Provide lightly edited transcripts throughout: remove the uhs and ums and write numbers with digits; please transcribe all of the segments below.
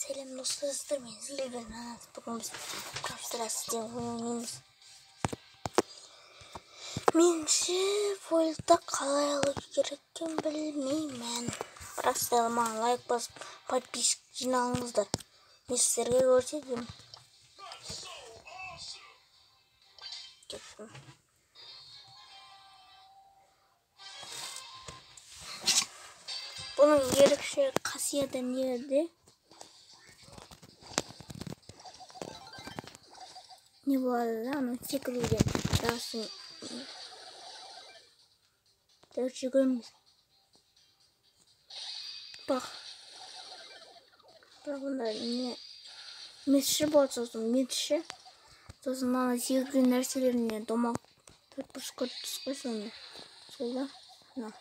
Selam dostlar, ben sizlerle bugün biz profesör oynuyoruz. Меніңше фойлда қалай алу кереккен білмеймін. Profesör'ыма лайк басып, подписчик жиналыңыздар. Мен сіздерге көрсетейін. Кеттім. Бұның ерекше қасиеті неде? Не болады да, ана секіруден жасын дәу жүгіреміз. Бірақ онда не метші болады, сосын метші, сосын ана секірген нәрселеріне домақ төрт көріп қой сонда. Солда ана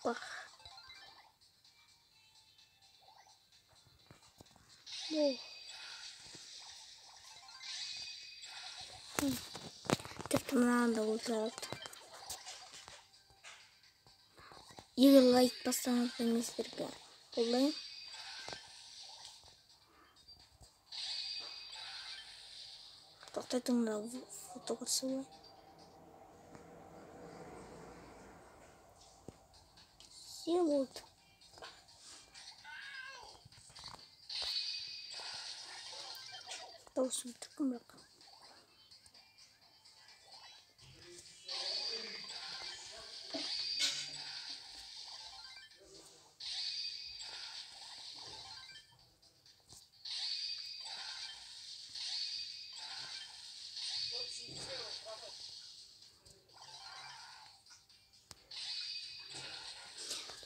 бақ тіпті мынаны да өлтіреді. Егер лайк бассаңыздар мен сіздерге қолдаймын. Тоқтайтыңдар фото көрсе ғой. Все болды. Дауысым тұрқым бірақ.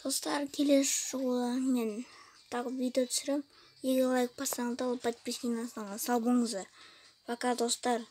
Достар, келесі жолы мен тағы видео түсірем. Егер лайк бассаңыздар, подписчик болсаңыз сау болыңыздар. Пока достар.